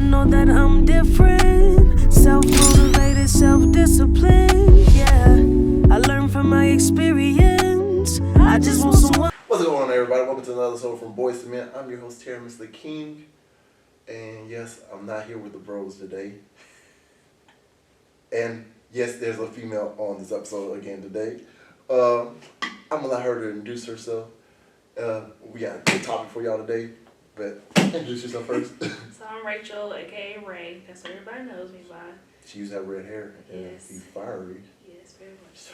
know that I'm different. Self-motivated, self-disciplined. Yeah, I learned from my experience. I just want someone. What's going on, everybody? Welcome to another episode from Boyz Men. I'm your host, Mr. King. And yes, I'm not here with the bros today. And yes, there's a female on this episode again today. I'm going to let her to introduce herself. We got a good topic for y'all today. But introduce yourself first. So I'm Rachel, aka Ray. That's what everybody knows me by. She used to have red hair. And Yes. she's fiery. Yes, very much so.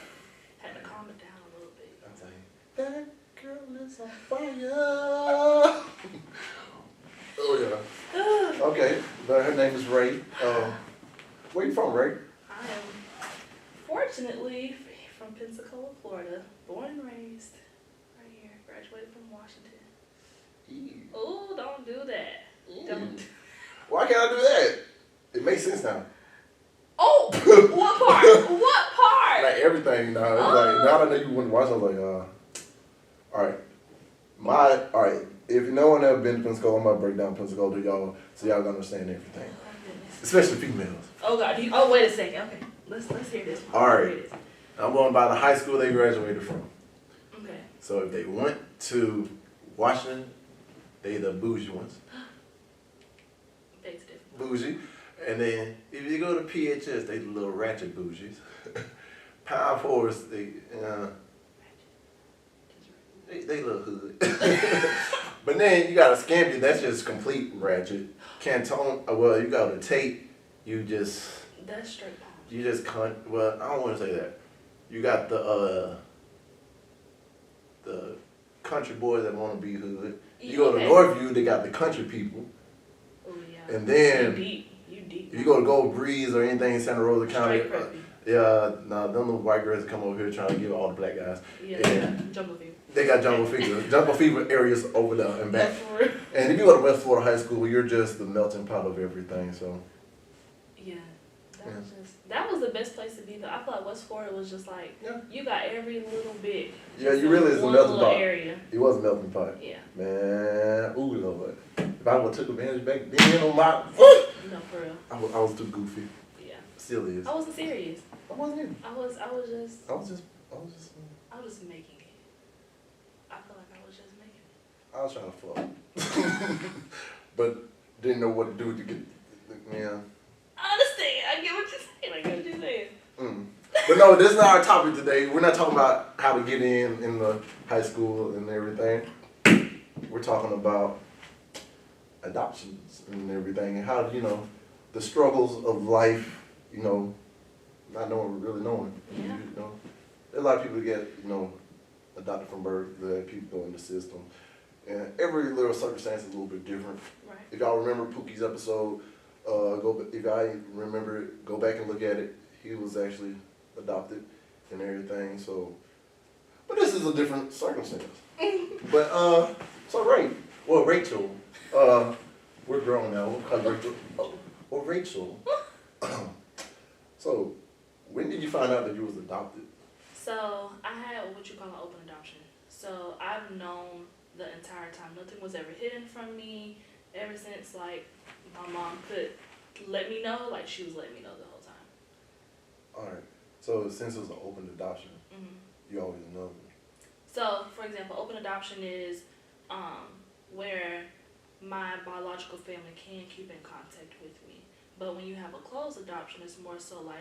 Had to calm it down a little bit. I was like, that girl is on fire. Oh, yeah. Okay, but her name is Ray. Where you from, Ray? I am fortunately from Pensacola, Florida. Born and raised right here. Graduated from Washington. Oh, don't do that. Don't. Why can't I do that? It makes sense now. Oh, what part? What part? Like everything now. It's like, now that I know you wouldn't watch, I was like, all right. If no one ever been to Pensacola, I'm gonna break down Pensacola to y'all so y'all can understand everything. Oh, goodness. Especially females. Oh God. Oh, wait a second. Okay, let's hear this. All right. I'm going by the high school they graduated from. Okay. So if they went to Washington, they the bougie ones. Big's different. Bougie. And then if you go to PHS, they the little ratchet bougies. Power Force, they little hood. But then you got a Scampi, that's just complete ratchet. Canton, well, you got a Tate, you just. That's straight palm. You just can't. Well, I don't want to say that. You got the country boys that want to be hood. You go to Northview, they got the country people. Oh yeah. And then you deep. if you go to Gold Breeze or anything in Santa Rosa County, them little white girls come over here trying to give all the black guys. Yeah, and jungle fever. they got jungle fever. Jungle fever areas over there and back. For real. And if you go to West Florida High School, you're just the melting pot of everything. So. Yeah. That was the best place to be though. I feel like West Florida was just like you got every little bit. Yeah, you really is a melting pot. Area. It was a melting pot. Yeah. Man, ooh Lord. If I would have took advantage back then on my No, for real. I was too goofy. Yeah. Still is. I wasn't serious. I wasn't either. I was just just making it. I feel like I was just making it. I was trying to flow. But didn't know what to do to get yeah. I understand. I get what you're saying. I get what you're saying. But no, this is not our topic today. We're not talking about how to get in the high school and everything. We're talking about adoptions and everything and how, the struggles of life, not knowing, really knowing. Yeah. There's a lot of people that get, adopted from birth, that people go in the system. And every little circumstance is a little bit different. Right. If y'all remember Pookie's episode, if I remember it, go back and look at it. He was actually adopted and everything. So, but this is a different circumstance. But Rachel, we're grown now. We'll call you Rachel. Or Rachel. So, when did you find out that you was adopted? So I had what you call an open adoption. So I've known the entire time. Nothing was ever hidden from me. Ever since my mom could let me know, she was letting me know the whole time. Alright. So since it was an open adoption, you always know. So, for example, open adoption is where my biological family can keep in contact with me. But when you have a closed adoption, it's more so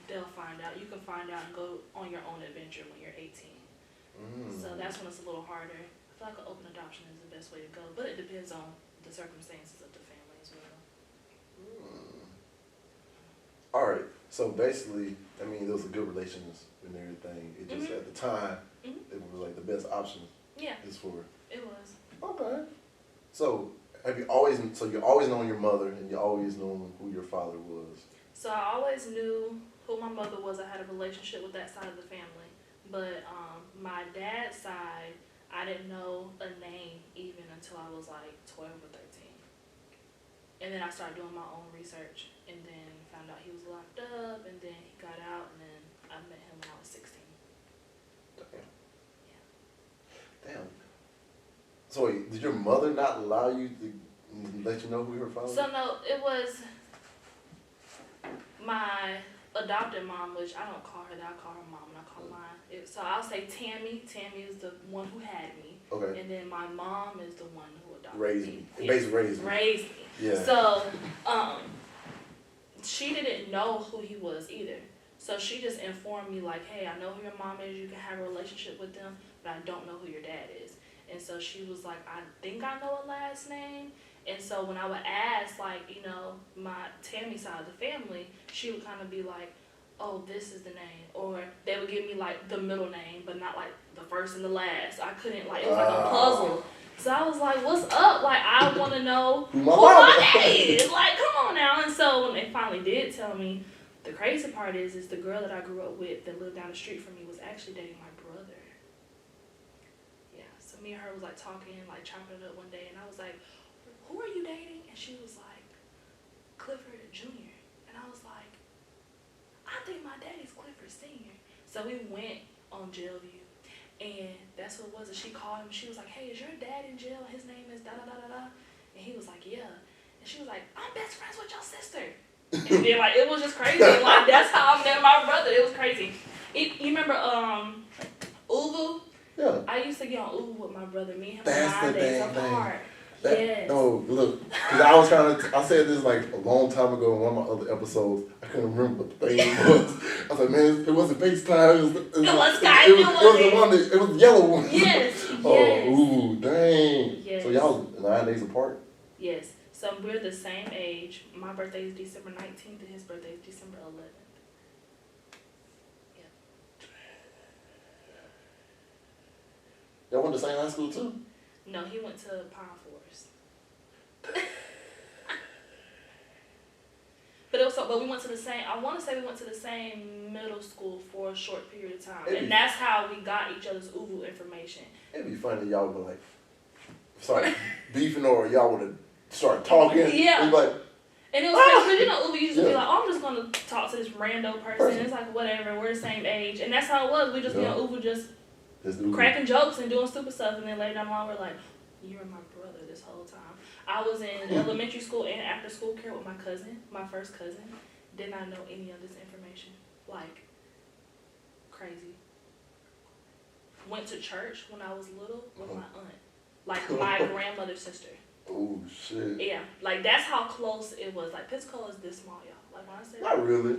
they'll find out. You can find out and go on your own adventure when you're 18. So that's when it's a little harder. I feel like an open adoption is the best way to go, but it depends on the circumstances of the family as well. Alright, so basically, there was a good relations and everything. It just at the time, it was the best option. Yeah. Is for it was. Okay. So you always known your mother and you always known who your father was? So I always knew who my mother was. I had a relationship with that side of the family. But my dad's side, I didn't know a name even until I was 12 or 13. And then I started doing my own research and then found out he was locked up and then he got out and then I met him when I was 16. Damn. Yeah. Damn. So wait, did your mother not allow you to Let you know who your father? So no, it was my adopted mom, which I don't call her that. I call her mom, and I call mine. So I'll say Tammy. Tammy is the one who had me. Okay. And then my mom is the one who adopted Raised me. me. Basically raised me. Raised me. Yeah. So, she didn't know who he was either. So she just informed me like, hey, I know who your mom is. You can have a relationship with them, but I don't know who your dad is. And so she was like, I think I know a last name. And so when I would ask, like, you know, my Tammy side of the family, she would kind of be like, oh, this is the name. Or they would give me, like, the middle name, but not, like, the first and the last. I couldn't, like, it was like a puzzle. So I was like, what's up? Like, I want to know who my daddy is. Like, come on now. And so when they finally did tell me, the crazy part is the girl that I grew up with that lived down the street from me was actually dating my brother. Yeah, so me and her was, like, talking, like, chopping it up one day, and I was like, who are you dating? And she was like, Clifford Jr. And I was like, I think my daddy's Clifford Sr. So we went on Jailview, and that's what it was. And she called him. She was like, hey, is your dad in jail? His name is da-da-da-da-da. And he was like, yeah. And she was like, I'm best friends with your sister. And then, like, it was just crazy. Like, that's how I met my brother. It was crazy. You remember Uvu? Yeah. I used to get on Uvu with my brother. Me and him That's were 9 the days dang apart. thing. Yes. No, look, because I was trying to, I said this like a long time ago in one of my other episodes. I couldn't remember what the thing was. I was like, man, it wasn't FaceTime. It was Skype. It was the yellow one. Yes. Oh, Yes. ooh, dang. Yes. So y'all was 9 days apart? Yes. So we're the same age. My birthday is December 19th, and his birthday is December 11th. Yeah. Y'all went to the same high school too? No, he went to Pine Forest. But we went to the same. I want to say we went to the same middle school for a short period of time, and that's how we got each other's Uvu information. It'd be funny if y'all would like, sorry, beefing, or y'all would have started talking. Yeah. And like, and it was crazy because, you know, Uvu used to be Yeah. like, oh, I'm just gonna talk to this rando person. It's like, whatever, we're the same age, and that's how it was. We just be on Uvu just cracking jokes and doing stupid stuff, and then later down the line we're like, you're my brother this whole time. I was in elementary school and after school care with my cousin, my first cousin. Did not know any of this information. Like, crazy. Went to church when I was little with my aunt. Like, my grandmother's sister. oh shit. Yeah, like, that's how close it was. Like, Pensacola is this small, y'all. Like, when I say Not really.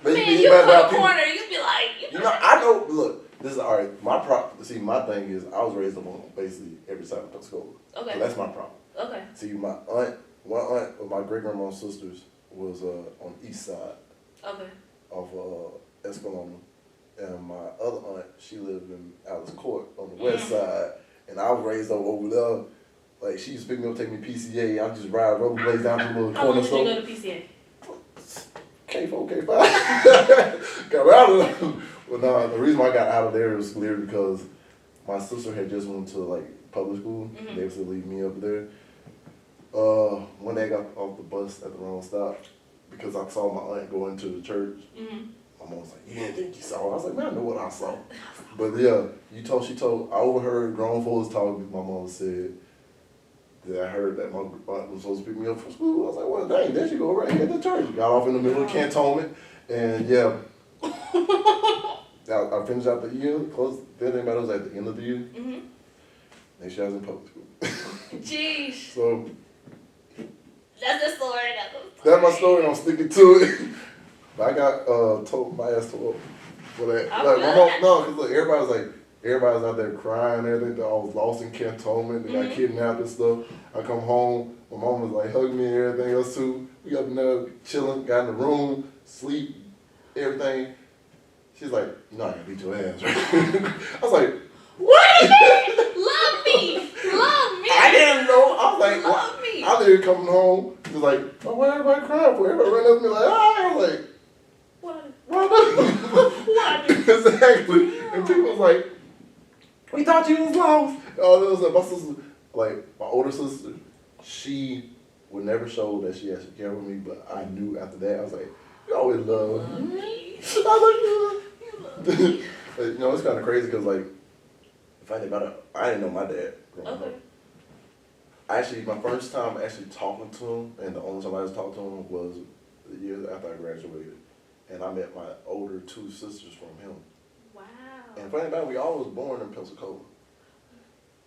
But man, you cut a corner, you be like, you know, I know. Look, this is alright. My thing is, I was raised up on basically every side of Pensacola. Okay. So that's my problem. Okay. See, my aunt, one aunt of my great grandma's sisters was on the east side Okay. of Escalona, and my other aunt, she lived in Alice Court on the west side, and I was raised up over there. Like, she used to pick me up, take me PCA. I just ride rollerblades down to the little How long corner did store. you go to PCA? K4, K5. Got out of there. Well, no, the reason why I got out of there was clear because my sister had just went to like public school. Mm-hmm. They was to leave me up there. One day I got off the bus at the wrong stop because I saw my aunt going to the church. Mm-hmm. My mom was like, "You didn't think you saw it?" I was like, "Man, I know what I saw." But yeah, she told. I overheard grown folks talking. My mom said that I heard that my aunt was supposed to pick me up from school. I was like, well, dang, there she go right here at the church. Got off in the middle of cantonment, and yeah. I finished out the year, close. Then anybody was at the end of the year. Mm-hmm. Next year I was in public school. Jeez. So That's the story. that's my story, and I'm sticking to it. But I got told my ass told for that. I'm Like, good. my mom, no, because look, everybody's out there crying and everything. That I was lost in cantonment. They got kidnapped and stuff. I come home, my mom was like hugging me and everything else too. We up in there chilling, got in the room, sleep, everything. She's like, you know I can beat your ass, right? I was like, What? Love me. Love me. I didn't know. I was like, Love me. I was coming home. She was like, oh, why everybody crying for? Everybody ran up to me like, ah. I was like, What? what? Exactly. And people was like, we thought you was lost. Oh, that was like my sister, like my older sister. She would never show that she actually cared for me, but I knew after that. I was like, you always love me. I was like, but, you know, it's kind of crazy because like, if I think about it, I didn't know my dad growing up. Actually, my first time actually talking to him, and the only time I was talking to him was the year after I graduated. And I met my older two sisters from him. Wow. And funny about it, we all was born in Pensacola.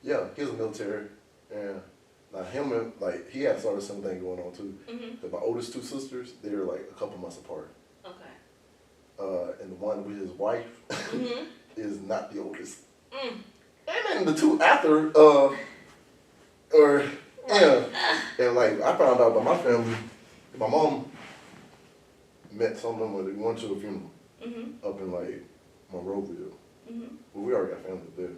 Yeah, he was military. And now him and, like, he had sort of same thing going on too. Mhm. But my oldest two sisters, they were like a couple months apart. Okay. And the one with his wife Mhm. is not the oldest. Mm. And then the two after, yeah. And like, I found out about my family, my mom met some of them when they went to a funeral Mhm. up in like Monroeville. Mhm. Well, we already got family up there.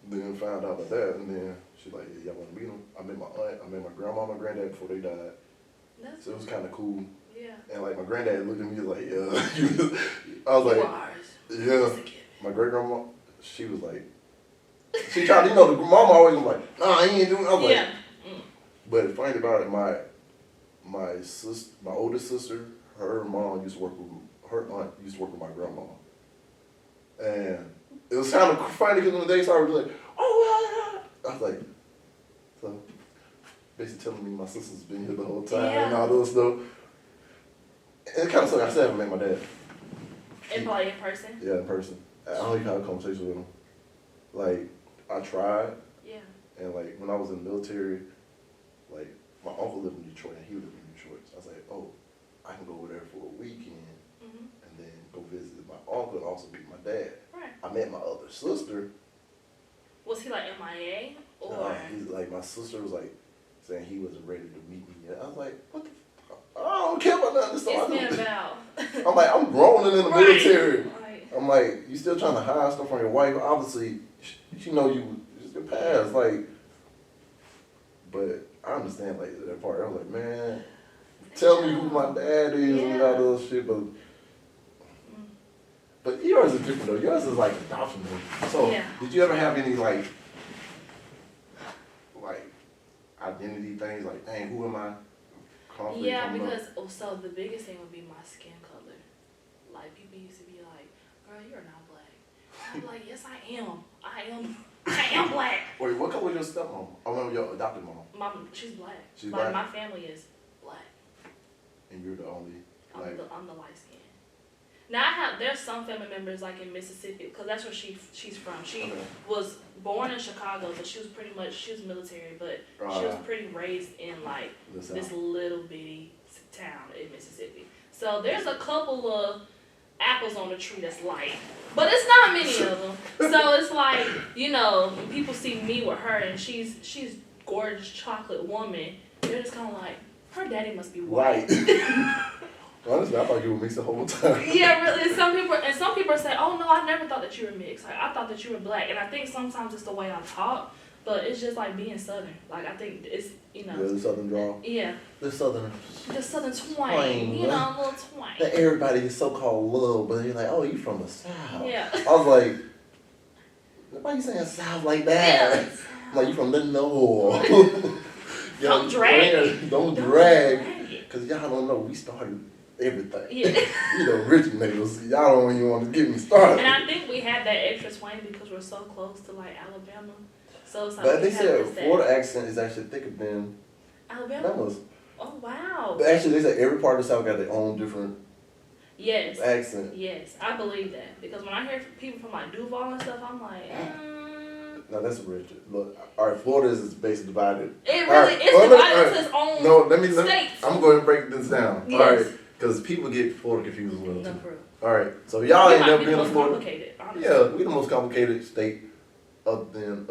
Then found out about that, and then she's like, yeah, y'all want to meet them? I met my aunt, I met my grandma and my granddad before they died. That's So it was kind of cool. Yeah. And like my granddad looked at me like, yeah. I was You like, are ours. yeah. It's a gift. My great grandma, she was like, she tried, you know, the mama always was like, nah, I ain't doing. I was like, Yeah. Mm. but the funny about it, my sister, my oldest sister, her mom used to work with, her aunt used to work with my grandma. And it was kind of funny because when they started like, oh, I was like, so basically telling me my sister's been here the whole time and all those stuff. And it kind of sucked. I still haven't met my dad. And probably in person. Yeah, in person. I don't even have a conversation with him. Like, I tried, Yeah. and like when I was in the military, like my uncle lived in Detroit and he lived in Detroit. So I was like, oh, I can go over there for a weekend Mhm. and then go visit my uncle and also meet my dad. Right. I met my other sister. Was he like MIA or? He's like, my sister was like saying he wasn't ready to meet me yet. I was like, what the fuck? I don't care about nothing. So It's been about. I'm like, I'm grown and in the Right. military. Right. I'm like, you still trying to hide stuff from your wife? Obviously, she know you just your past. Like, but I understand like that part. I was like, man, tell me who my dad is and all those shit. But yours is different though. Yours is like adoption though. So did you ever have any like identity things like, dang, who am I? Conflict Yeah, coming up? because so the biggest thing would be my skin color. Like people used to be like, "Girl, you're not black." I'm like, "Yes, I am. I am black." Wait, what color was your stepmom? Oh no, your adopted mom. She's black. She's like, black? my family is black. And you're the only like. I'm the light skin. Now there's some family members like in Mississippi because that's where she's from. She was born in Chicago, but she was military, but she was pretty raised in like this little bitty town in Mississippi. So there's a couple of apples on the tree that's light, but it's not many of them. So it's like, you know, when people see me with her and she's gorgeous chocolate woman, they're just kind of like, her daddy must be white. Honestly, I thought you were mixed the whole time. Yeah, really. Some people say, "Oh no, I never thought that you were mixed. Like I thought that you were black." And I think sometimes it's the way I talk, but it's just like being Southern. Like I think it's, you know. Yeah, the Southern drawl. Yeah. The Southern. The Southern twang. You know, a little twang. That everybody is so-called love, but you're like, oh, you from the South. Yeah. I was like, why you saying South like that? Yeah, like you from the North. Don't drag it. Don't drag it. Because y'all don't know, we started everything. Yeah. You know, originators. Y'all don't even want to get me started. And I think we have that extra twang because we're so close to like Alabama. So it's like But they said Florida accent is actually thicker than Alabama. Oh wow. But actually, they said every part of the South got their own different accent. Yes, I believe that because when I hear people from like Duval and stuff, I'm like. No, that's rich. Look, all right, Florida is basically divided. It really is divided into its own states. I'm going to break this down. Yes. All right, because people get Florida confused as well. No, Too. for real. All right, so y'all ain't never be been the to most Florida. Complicated, honestly. Yeah, we the most complicated state other than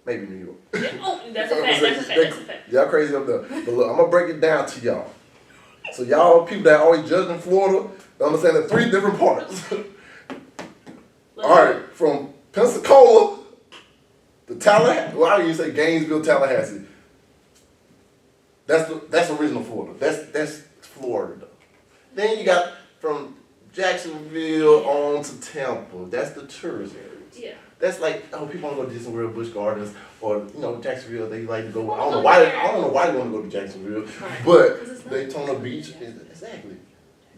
maybe New York. Yeah. Oh, that's a fact. That's a fact. Y'all crazy up there. But look, I'm gonna break it down to y'all. So y'all people that always judging Florida, understand the 3 different parts. All right, from Pensacola to Tallahassee. Well, I used to say Gainesville, Tallahassee. That's original Florida. That's Florida. Then you got from Jacksonville on to Tampa. That's the tourist areas. Yeah. That's like, oh, people want to go to Disney World, Busch Gardens, or Jacksonville. They like to go. I don't know why they want to go to Jacksonville, but Daytona Beach is exactly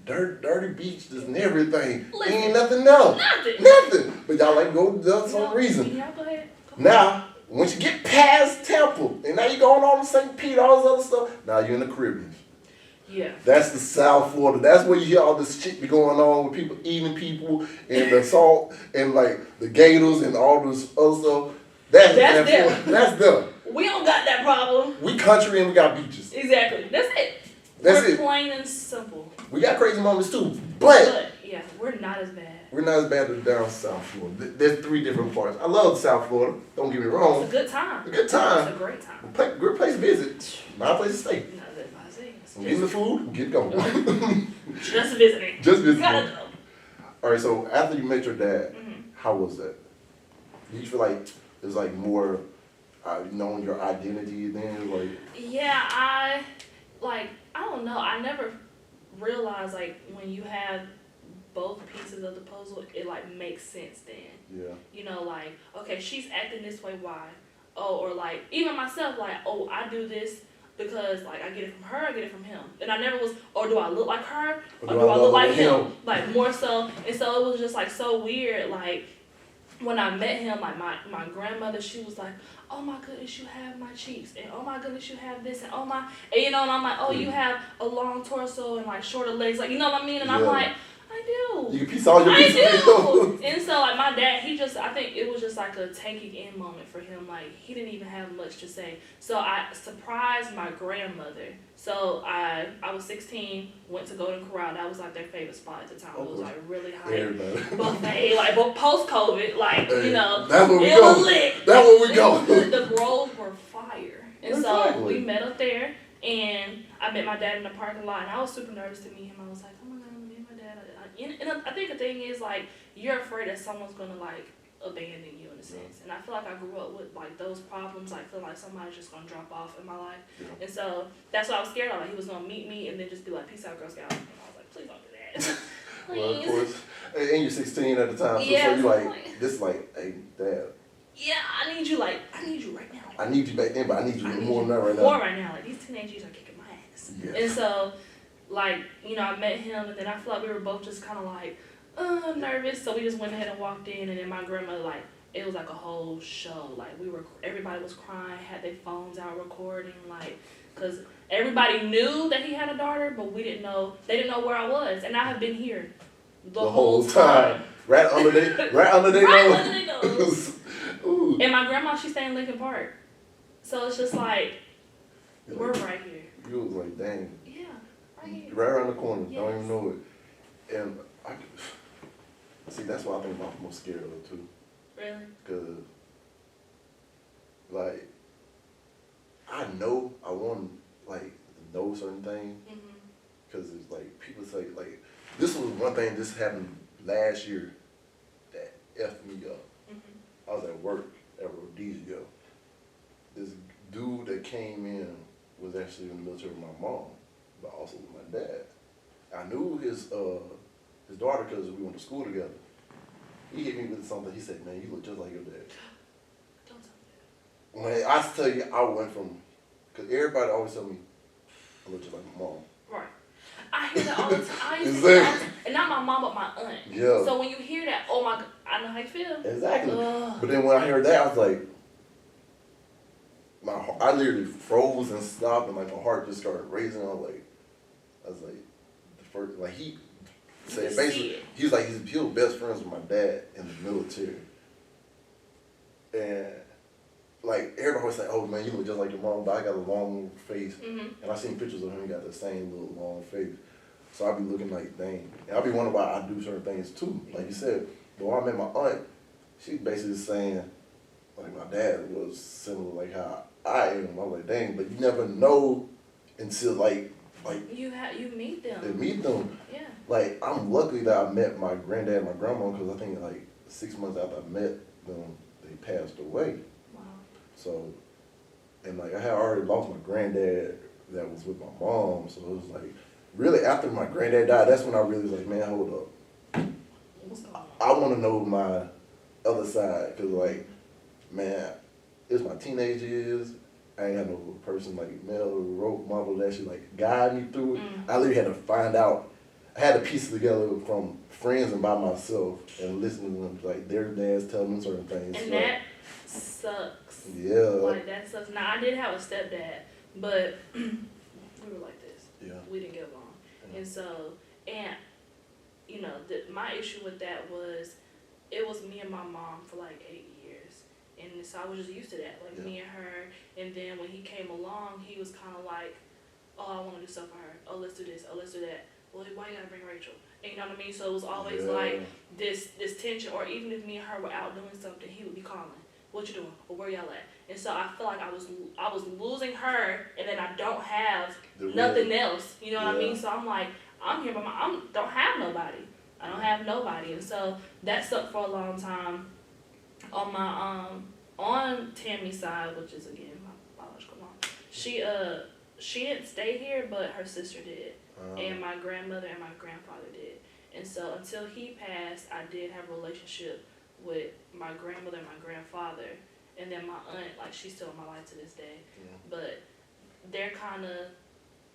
dirty beaches and everything. Listen, Ain't nothing else. Nothing. But y'all like to go there for some reason. Yeah, go ahead. Now once you get past Temple, and now you going on to St. Pete, all this other stuff, now you're in the Caribbean. Yeah. That's the South Florida. That's where you hear all this shit be going on with people eating people and the salt and like the gators and all this other stuff. That's them. That's them. We don't got that problem. We country and we got beaches. Exactly. That's it. We're plain and simple. We got crazy moments too, but yeah, we're not as bad. We're not as bad as down South Florida. There's 3 different parts. I love South Florida. Don't get me wrong. It's a good time. It's a good time. It's a great time. Great place to visit. Not a place to stay. No, that's what I say. Getting the food, get going. Just visiting. Just visiting. Gotta go. All right. So after you met your dad, how was that? Did you feel like it was like more knowing your identity then? Like yeah, I don't know. I never realized like when you have both pieces of the puzzle, it like makes sense then. Yeah. You know, like, okay, she's acting this way, why? Oh, or like even myself, like, oh, I do this because like I get it from her, I get it from him. And I never was, or do I look like her? Or do I look like him? Like more so. And so it was just like so weird, like when I met him, like my grandmother, she was like, oh my goodness, you have my cheeks, and oh my goodness, you have this, and oh my, and you know, and I'm like, oh, you have a long torso and like shorter legs, like, you know what I mean? And I'm like, I do. You can piece all your pieces. I do. And so like my dad, I think it was just like a taking in moment for him. Like he didn't even have much to say. So I surprised my grandmother. So I was 16, went to Golden Corral. That was like their favorite spot at the time. It was like really high buffet, like post COVID, like you know, that's where we it go. was lit. That's where we go. The groves were fire, and so we met up there. And I met my dad in the parking lot, and I was super nervous to meet him. I was like, oh my god, I'm meeting my dad. And I think the thing is, like, you're afraid that someone's going to, like, abandon you in a sense. And I feel like I grew up with, like, those problems, like, feel like somebody's just going to drop off in my life. Yeah. And so that's what I was scared of. Like, he was going to meet me and then just be like, peace out, Girl Scout. And I was like, please don't do that. Well, of course. And you're 16 at the time, so you're like, this like, hey, Dad. Yeah, I need you right now. I need you back then, but I need you more than that right now. More right now. Like, these teenagers are kicking my ass. Yes. And so, like, you know, I met him, and then I feel like we were both just kind of like, nervous. So we just went ahead and walked in, and then my grandmother, like, it was like a whole show. Like, everybody was crying, had their phones out recording, like, because everybody knew that he had a daughter, but they didn't know where I was. And I have been here the whole time. Right under their nose. Ooh. And my grandma, she stayed in Lincoln Park. So it's just like, we're right here. You was like, dang. Yeah, right here. Right around the corner. Yes. Don't even know it. And see, that's what I think I'm most scared of too. Really? Because, like, I know I want to know certain things. Because it's like, people say, like, this was one thing, this happened last year that effed me up. I was at work at Rhodesia. This dude that came in was actually in the military with my mom, but also with my dad. I knew his daughter because we went to school together. He hit me with something. He said, "Man, you look just like your dad." Don't tell me that. When I tell you, I went from, because everybody always tell me I look just like my mom. Right. I hear that all the time. Exactly. And not my mom, but my aunt. Yeah. So when you hear that, oh my God, I know how you feel. Exactly. But then when I heard that, I was like, I literally froze and stopped, and like my heart just started racing. I was like, the first, like he said basically, he was like, he was best friends with my dad in the military, and like everybody was like, oh man, you look just like your mom, but I got a long face, and I seen pictures of him. He got the same little long face, so I be looking like, dang, and I be wondering why I do certain things too. Like you said, but when I met my aunt, she basically saying, like my dad was similar like how I am. I was like, dang, but you never know until like you meet them. They meet them. Yeah. Like I'm lucky that I met my granddad and my grandma, because I think like 6 months after I met them, they passed away. Wow. So, and like I had already lost my granddad that was with my mom, so it was like really after my granddad died, that's when I really was like, man, hold up. What's going on? I want to know my other side, because like, man, it's my teenage years. I ain't had no person like male role model that should like guide me through it. I literally had to find out. I had to piece it together from friends and by myself and listening to them, like their dads tell me certain things. And so, sucks. Yeah. Like, that sucks. Now, I did have a stepdad, but we were like this. Yeah. We didn't get along. Yeah. And so, and, you know, my issue with that was, it was me and my mom for like 8 years. And so I was just used to that, like me and her. And then when he came along, he was kind of like, oh, I want to do stuff for her. Oh, let's do this. Oh, let's do that. Well, why you gotta bring Rachel? And you know what I mean? So it was always like this tension. Or even if me and her were out doing something, he would be calling, what you doing? Or where y'all at? And so I feel like I was losing her, and then I don't have nothing else. You know what I mean? So I'm like, I'm here, but I don't have nobody. I don't have nobody. And so that stuck for a long time. On my on Tammy's side, which is again my biological mom, she didn't stay here, but her sister did, and my grandmother and my grandfather did. And so until he passed, I did have a relationship with my grandmother and my grandfather, and then my aunt, like, she's still in my life to this day, but they're kind of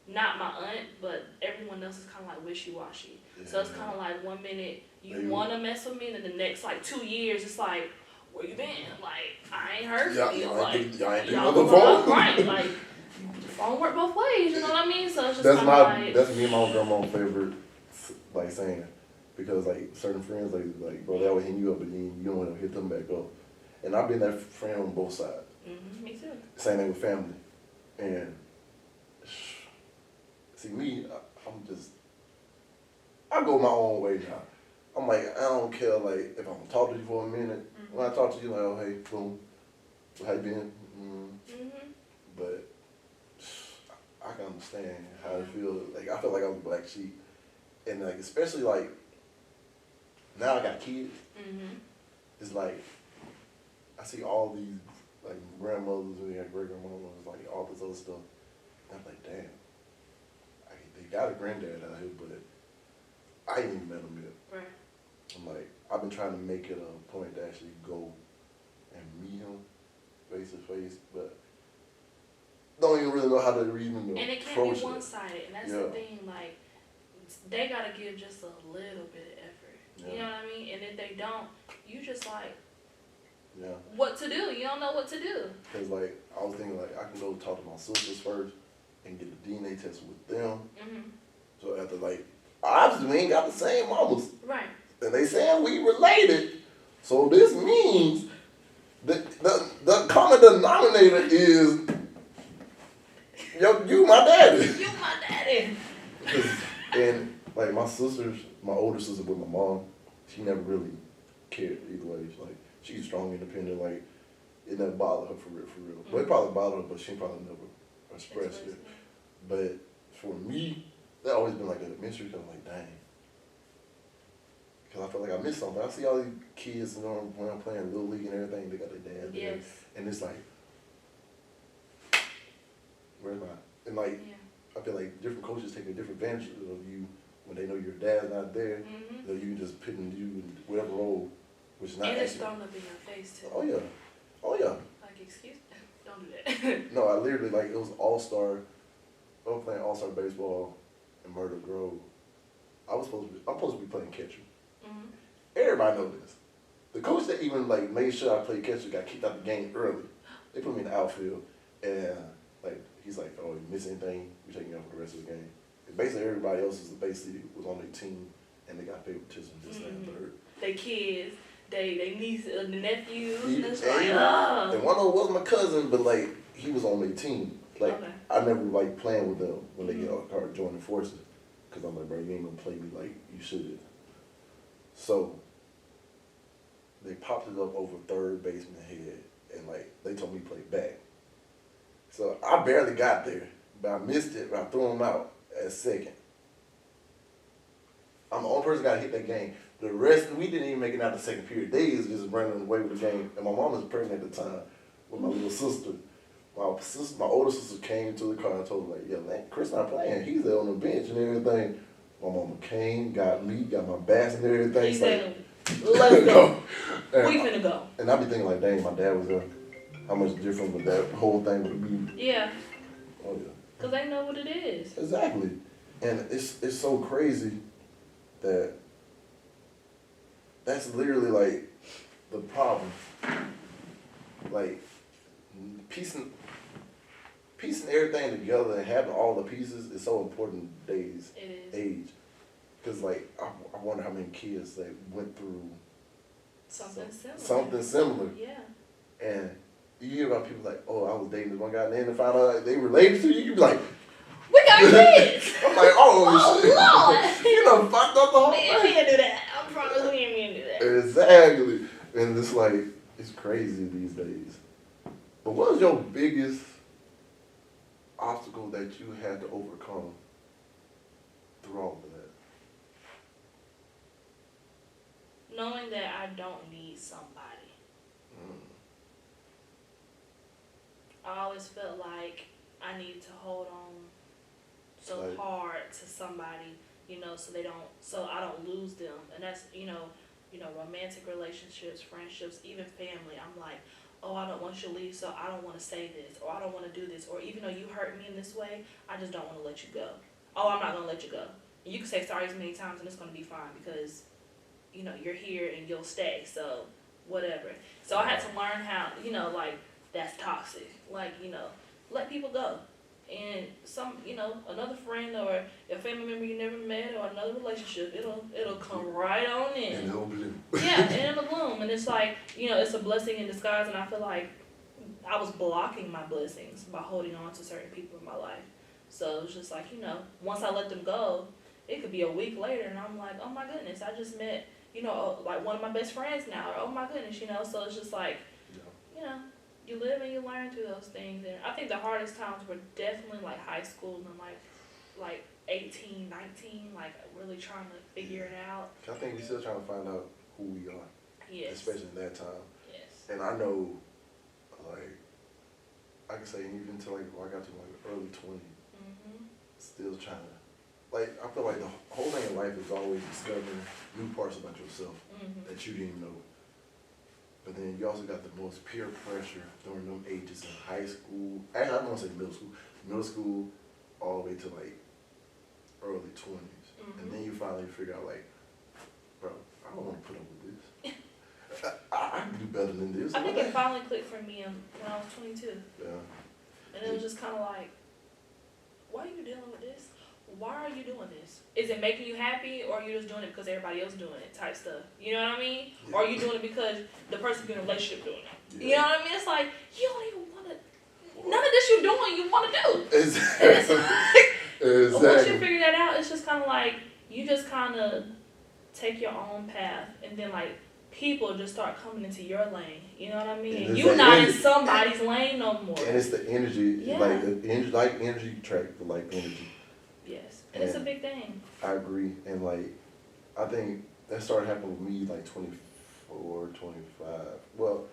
not my aunt, but everyone else is kind of like wishy-washy. So it's kind of like 1 minute you want to mess with me, and then the next like 2 years it's like, where you been? Like, I ain't heard from you. Like, y'all the phone. Right, like, the phone work both ways, you know what I mean? So it's just that's me and my grandma's favorite, like, saying, because like certain friends, like bro, they would hit you up, but then you don't want to hit them back up. And I've been that friend on both sides. Me too. Same thing with family. And see me, I go my own way now. I'm like, I don't care, like, if I'm gonna talk to you for a minute. When I talk to you, like, oh, hey, boom, how you been? But I can understand how it feels. Like, I feel like I'm the black sheep. And, like, especially, like, now I got kids. It's like, I see all these, like, grandmothers and great-grandmothers, like, all this other stuff. And I'm like, damn. They got a granddad out here, but I ain't even met him yet. Right. I'm like, I've been trying to make it a point to actually go and meet him face to face, but don't even really know how to even approach it. And it can't be one-sided, and that's the thing, like, they gotta give just a little bit of effort. You know what I mean? And if they don't, you just like, what to do? You don't know what to do. Because, like, I was thinking, like, I can go talk to my sisters first and get a DNA test with them. So after, like, obviously we ain't got the same mamas. Right. And they saying we related. So this means the common denominator is you my daddy. You my daddy. And like my older sister with my mom, she never really cared either way. Like, she's strong, independent, like it never bothered her for real. But it probably bothered her, but she probably never expressed it. But for me, that always been like a mystery, because I'm like, dang. Because I feel like I missed something. I see all these kids, you know, when I'm playing Little League and everything, they got their dad there. And it's like, where's my, and like, I feel like different coaches take a different advantage of you when they know your dad's not there. So you can just put in you in whatever role, which is not. And it's thrown up in your face too. Oh yeah. Like, excuse me, don't do that. No, I literally, like, it was All-Star. I was playing All-Star baseball in Myrtle Grove. I'm supposed to be playing catcher. Everybody knows this. The coach that even, like, made sure I played catcher got kicked out the game early. They put me in the outfield, and like, he's like, oh, you miss anything, we're taking you out for the rest of the game. And basically everybody else was on their team, and they got favoritism, this, that, and third. They kids, they nieces, the nephews, and it's like, oh. And one of them was my cousin, but like, he was on their team. Like, I never like playing with them when they get hard joining forces, because I'm like, bro, you ain't gonna play me like you should. So they popped it up over third baseman head, and like, they told me to play back. So I barely got there, but I missed it, but I threw him out at second. I'm the only person that got to hit that game. The rest, we didn't even make it out the second period. They was just running away with the game. And my mom was pregnant at the time with my little sister. My older sister came to the car and told me, like, yeah, man, Chris not playing. He's there on the bench and everything. My mama came, got me, got my bats and everything. He said, let's go. We finna go. And I be thinking, like, dang, my dad was there. How much different would that whole thing would be? Yeah. Oh, yeah. Because they know what it is. Exactly. And it's so crazy that that's literally, like, the problem. like piecing everything together and having all the pieces is so important in today's It is. age. Cause like I wonder how many kids that went through something similar. Yeah. And you hear about people like, oh, I was dating this one guy, and then to find out like, they related to you, you be like, We got kids! I'm like, oh shit. Lord! You done fucked up the whole We thing. didn't do that. I promise we didn't do that. Exactly. And it's like, it's crazy these days. But what was your biggest obstacle that you had to overcome through all of that? Knowing that I don't need somebody. I always felt like I need to hold on so Like- hard to somebody, so I don't lose them. And that's, romantic relationships, friendships, even family. I'm like, oh, I don't want you to leave, so I don't want to say this, or I don't want to do this, or even though you hurt me in this way, I just don't want to let you go. Oh, I'm not going to let you go. And you can say sorry as many times and it's going to be fine because, you're here and you'll stay, so whatever. So I had to learn how, that's toxic. Let people go. And another friend or a family member you never met or another relationship, it'll come right on in. And it'll bloom. Yeah, and it'll bloom. And it's like, it's a blessing in disguise, and I feel like I was blocking my blessings by holding on to certain people in my life. So it's just like, once I let them go, it could be a week later and I'm like, oh my goodness, I just met, like one of my best friends now, or oh my goodness, so it's just like, you live and you learn through those things. And I think the hardest times were definitely like high school and like 18, 19, like really trying to figure it out. I think we're still trying to find out who we are. Yes. Especially in that time. Yes. And I know, like, I can say even until like when I got to like early 20s, still trying to, like, I feel like the whole thing in life is always discovering new parts about yourself that you didn't know. But then you also got the most peer pressure during them ages in high school. Actually, I don't want to say middle school all the way to like early 20s. And then you finally figure out like, bro, I don't want to put up with this. I can do better than this. I think it finally clicked for me when I was 22. Yeah. And it was just kind of like, why are you dealing with this? Why are you doing this? Is it making you happy, or are you just doing it because everybody else doing it type stuff? You know what I mean? Yeah. Or are you doing it because the person you're in a relationship doing it? Yeah. You know what I mean? It's like, you don't even want to, none of this you're doing you want to do. Exactly. And it's like, once you Exactly. figure that out, it's just kind of like, you just kind of take your own path, and then like, people just start coming into your lane. You know what I mean? And You're not in somebody's lane no more. And it's the energy, Yeah. like the energy, like energy attract the like energy. Yes, and it's a And big thing. I agree, and like, I think that started happening with me like 24, 25. Well,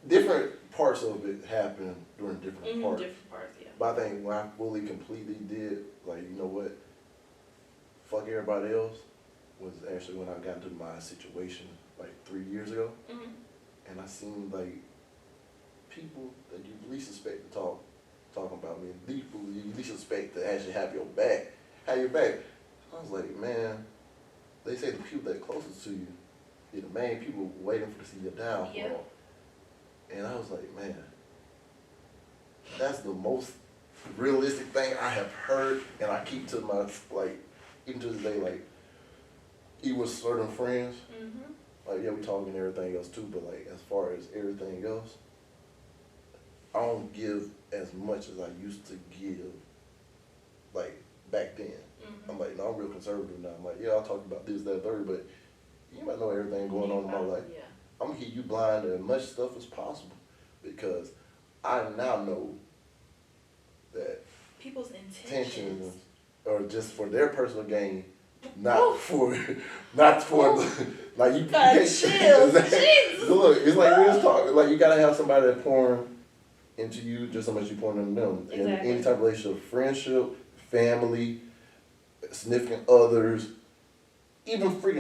different parts of it happened during different parts. Different parts, yeah. But I think when I fully, completely did, like, you know what, fuck everybody else, was actually when I got into my situation like 3 years ago. And I seen like people that you least expect to talking about me, and people you least expect to actually have your back. I was like, man, they say the people that closest to you, you're the main people waiting for to see your downfall. Yeah. And I was like, man, that's the most realistic thing I have heard, and I keep to my, like, even to this day, like, even with certain friends, like, yeah, we talking and everything else too, but like, as far as everything else, I don't give as much as I used to give, like, back then. I'm like, no, I'm real conservative now. I'm like, yeah, I'll talk about this, that, third, but you might know everything going on in my life. Yeah. I'm gonna keep you blind to as much stuff as possible, because I now know that People's intentions intentions. are just for their personal gain, not for like you God, can't chill. Exactly. Jesus. So look, it's like we was talking, like you gotta have somebody that pouring into you just so much you pouring into them. Exactly. In any type of relationship, friendship, family, significant others, even freaking,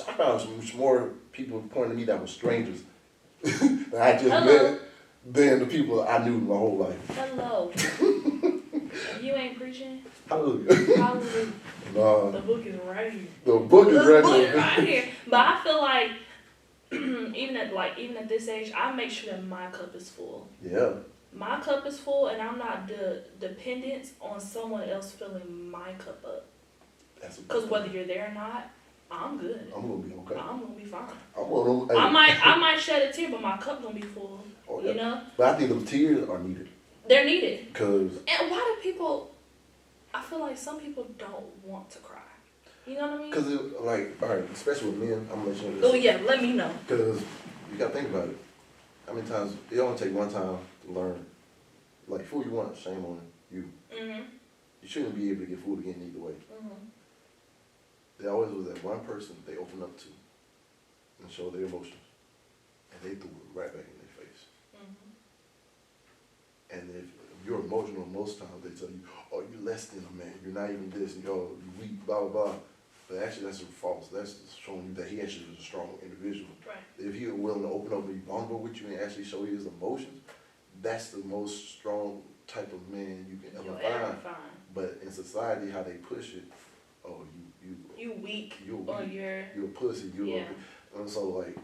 I found some more people pouring to me that were strangers that I just Hello. met than the people I knew my whole life. Hello. You ain't preaching? Hallelujah. Hallelujah. Nah, The book is right here. the book is The book ready. is right here. But I feel like even at this age, I make sure that my cup is full. Yeah. My cup is full, and I'm not dependent on someone else filling my cup up. Because whether you're there or not, I'm good. I'm gonna be okay. I'm gonna be fine. Hey. I might shed a tear, but my cup gonna be full. Oh, yeah. You know. But I think the tears are needed. They're needed. Cause. And why do people? I feel like some people don't want to cry. You know what I mean? Cause alright, especially with men, I'm gonna let you know this. Oh yeah, let me know. Cause you gotta think about it. How many times it only take one time to learn. Like fool you want, shame on you. Mhm. You shouldn't be able to get fooled again either way. Mhm. There always was that one person they open up to and show their emotions, and they threw it right back in their face. Mhm. And if you're emotional, most times they tell you, "Oh, you're less than a man. You're not even this. You weak, blah blah blah." But actually, that's false. That's showing you that he actually is a strong individual. Right. If he was willing to open up and be vulnerable with you and actually show you his emotions, that's the most strong type of man you can ever find. But in society, how they push it, oh, you weak, or you're a pussy, and so like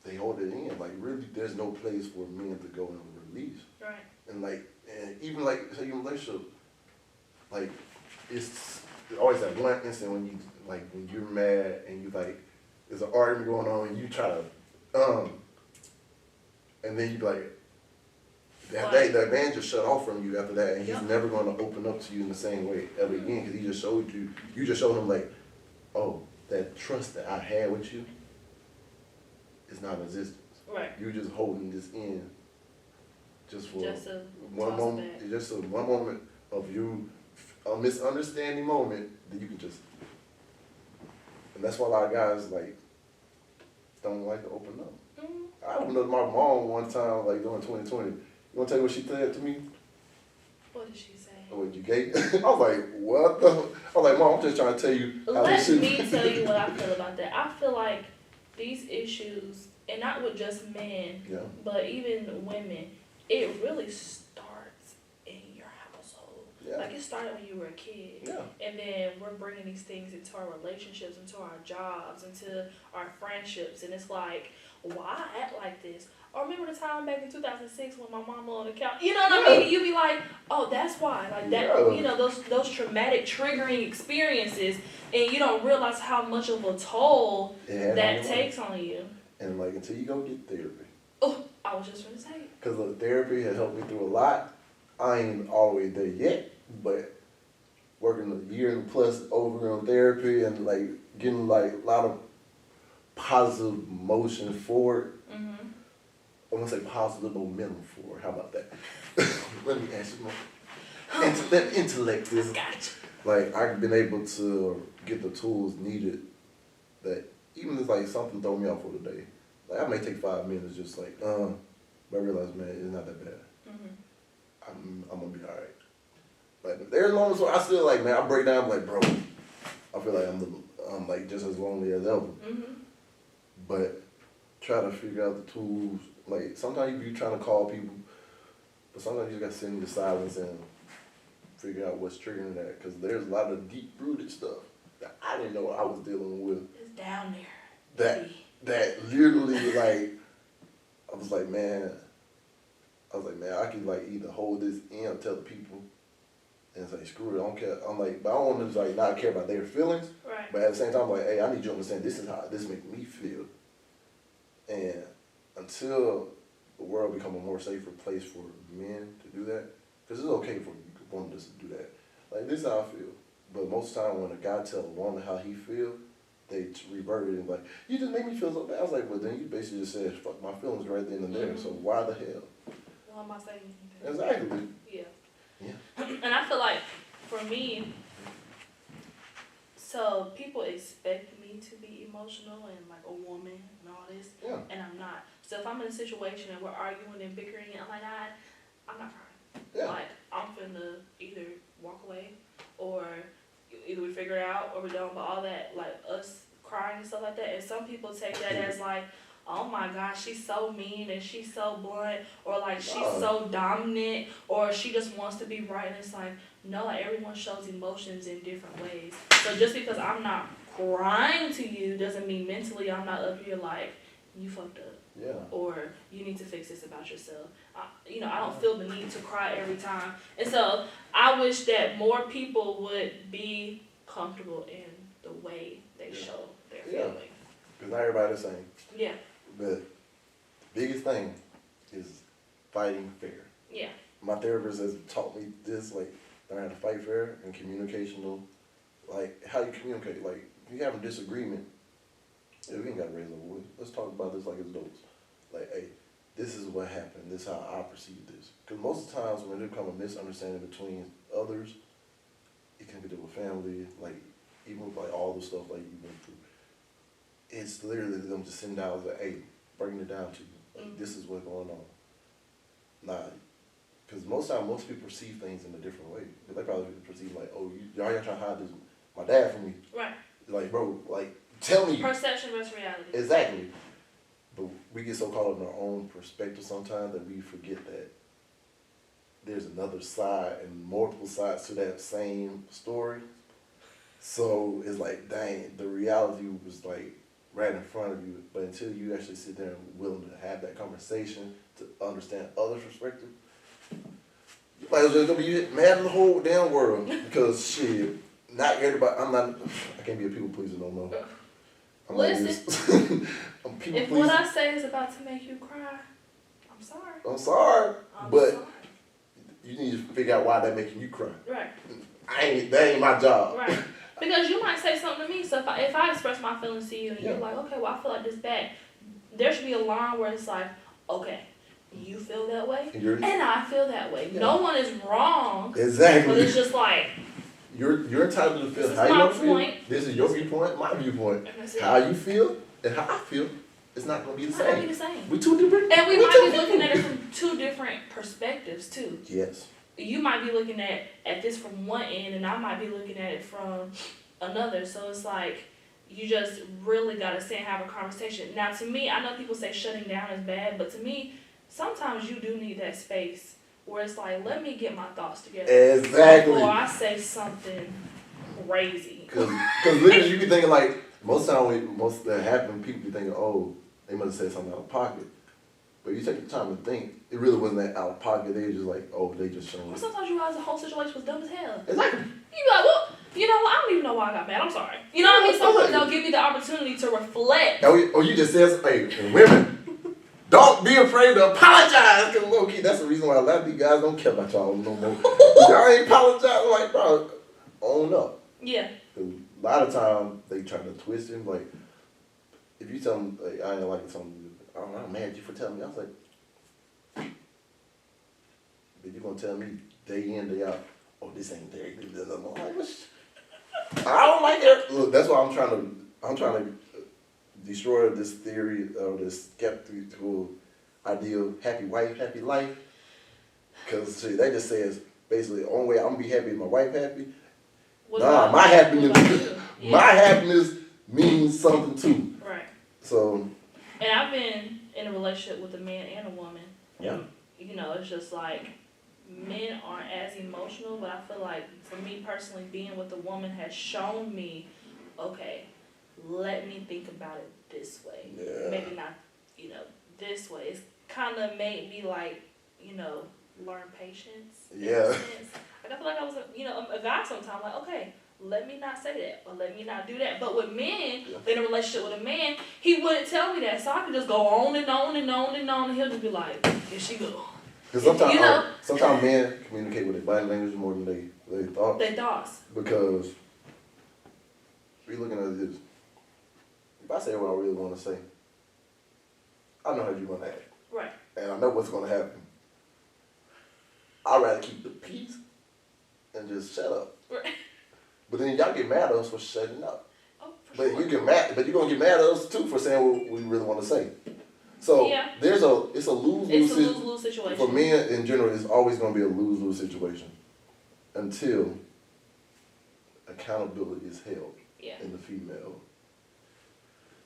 they hold it in. Like really, there's no place for men to go and release. Right. And even like say your relationship, like it's always that one instant when you're mad and you like there's an argument going on and you try to and then you like that man just shut off from you after that, and he's never going to open up to you in the same way ever again, because he just showed you just showed him like, oh, that trust that I had with you is not in existence. Right. You're just holding this in just for one moment. Just one moment of you, a misunderstanding moment that you can just, and that's why a lot of guys like don't like to open up. I opened up to my mom one time, like during 2020. You want to tell you what she said to me? What did she say? Oh, you gay? I was like, what the? I was like, Mom, I'm just trying to tell you how Let me tell you what I feel about that. I feel like these issues, and not with just men, but even women, it really starts in your household. Yeah. Like it started when you were a kid. Yeah. And then we're bringing these things into our relationships, into our jobs, into our friendships. And it's like, why act like this? Or remember the time back in 2006 when my mama on the couch, you know what I mean? You be like, oh, that's why. Like that, you know, those traumatic triggering experiences, and you don't realize how much of a toll that takes on you. And like until you go get therapy. Oh, I was just gonna say. Because therapy has helped me through a lot. I ain't all the way there yet, but working a year and plus over on therapy and like getting like a lot of positive motion forward. Mm-hmm. I'm gonna say positive momentum forward. How about that? Let me ask you more. That intellect is like I've been able to get the tools needed. That even if like something throw me off for the day, like I may take 5 minutes, just like but I realize, man, it's not that bad. Mm-hmm. I'm gonna be all right. Like there's moments where I still like, man, I break down, I'm like, bro, I feel like I'm like just as lonely as ever. Mm-hmm. But try to figure out the tools. Like sometimes you be trying to call people, but sometimes you just gotta sit in the silence and figure out what's triggering that. Because there's a lot of deep rooted stuff that I didn't know I was dealing with. It's down there. That literally like I was like, man, I can like either hold this in or tell the people and say, screw it, I don't care. I'm like, but I don't want to like not care about their feelings. Right. But at the same time, I'm like, hey, I need you to understand this is how this makes me feel. And until the world become a more safer place for men to do that, because it's okay for women to do that. Like this is how I feel. But most of the time when a guy tells a woman how he feel, they revert it and like, you just made me feel so bad. I was like, well then you basically just said, fuck my feelings right then and there. Mm-hmm. So why the hell? Why am I saying anything? Exactly. Yeah. And I feel like for me, so people expect me to be emotional and like a woman and all this, and I'm not. So if I'm in a situation and we're arguing and bickering and like that, I'm not crying. Yeah. Like I'm finna either walk away or either we figure it out or we don't. But all that like us crying and stuff like that, and some people take that as like, oh my gosh, she's so mean and she's so blunt, or like she's No. so dominant, or she just wants to be right. And it's like, no, like everyone shows emotions in different ways. So just because I'm not crying to you doesn't mean mentally I'm not up here like, you fucked up. Yeah. Or you need to fix this about yourself. I don't feel the need to cry every time. And so I wish that more people would be comfortable in the way they show their feeling. Because not everybody the same. Yeah. But the biggest thing is fighting fair. Yeah. My therapist has taught me this, like, learn how to fight fair and communicational, like, how you communicate. Like, if you have a disagreement, we ain't got to raise our voice. Let's talk about this like adults. Like, hey, this is what happened. This is how I perceive this. Because most of the times when there come a misunderstanding between others, it can be with family, like, even with, like, all the stuff, like, you've been through. It's literally them just sitting down and like, hey, bringing it down to you. Like, this is what's going on. Nah, because most people perceive things in a different way. They probably perceive like, oh, y'all trying to hide this, my dad from me. Right. Like, bro, like, tell me. Perception versus reality. Exactly. But we get so caught up in our own perspective sometimes that we forget that there's another side and multiple sides to that same story. So it's like, dang, the reality was like right in front of you. But until you actually sit there and willing to have that conversation to understand others' perspective, you might as well gonna be mad at the whole damn world. Because shit, not everybody, I can't be a people pleaser no more. Listen, I'm people if pleasing. what I say is about to make you cry, I'm sorry. I'm sorry, I'm but sorry. you need to figure out why that making you cry. Right. That ain't my job. Right. Because you might say something to me, so if I express my feelings to you and Yeah. you're like, okay, well, I feel like this bad, there should be a line where it's like, okay, you feel that way, and I feel that way. Yeah. No one is wrong. Exactly. But it's just like, You're entitled to feel this how is you my want to feel. point. This is your viewpoint, my viewpoint. and that's it. How you feel and how I feel, it's not going to be It's the not gonna be same. the same. We two different. And we we might two be looking at it different. from two different perspectives too. Yes. You might be looking at this from one end, and I might be looking at it from another. So it's like, you just really gotta sit and have a conversation. Now, to me, I know people say shutting down is bad, but to me, sometimes you do need that space where it's like, let me get my thoughts together Exactly. before I say something crazy. Because literally you be thinking like, most that happen, people be thinking, oh, they must have said something out of pocket. But you take the time to think, it really wasn't that out of pocket. They just like, oh, they just showing Well, it. sometimes you realize the whole situation was dumb as hell. Exactly. You be like, well, you know what? I don't even know why I got mad. I'm sorry. You know what I mean? Sometimes they'll give you the opportunity to reflect. Oh, you just said, hey, and women, don't be afraid to apologize. Because low key, that's the reason why a lot of these guys don't care about y'all no more. Y'all ain't apologizing, like, bro, own up. Yeah. A lot of times they try to twist him. Like, if you tell them, like, I ain't like something, I'm mad at you for telling me. I was like, but you gonna tell me day in, day out, oh, this ain't there. I'm like, I don't like it. Look, that's why I'm trying to destroy this theory of this skeptical idea of happy wife, happy life. Because that just says basically the only way I'm gonna be happy is my wife happy. Nah, my happiness, my happiness means something too. Right. So. And I've been in a relationship with a man and a woman. Yeah. You know, it's just like, men aren't as emotional, but I feel like for me personally, being with a woman has shown me, okay, let me think about it this way. Yeah. Maybe not, this way. It's kind of made me like, learn patience. in a Yeah. sense. Like I feel like I was, a guy sometimes. Like, okay, let me not say that, or let me not do that. But with men, in a relationship with a man, he wouldn't tell me that, so I could just go on and on and on and on, and he'll just be like, here she go. Because sometimes men communicate with their body language more than they thought. Their thoughts. Because we looking at this. If I say what I really want to say, I know how you're gonna act. Right. And I know what's gonna happen. I'd rather keep the peace and just shut up. Right. But then y'all get mad at us for shutting up. Oh, for But sure. you get mad. But you're gonna get mad at us too for saying what we really want to say. So Yeah. it's a lose-lose. It's a lose-lose situation. For men in general, it's always gonna be a lose-lose situation until accountability is held Yeah. in the female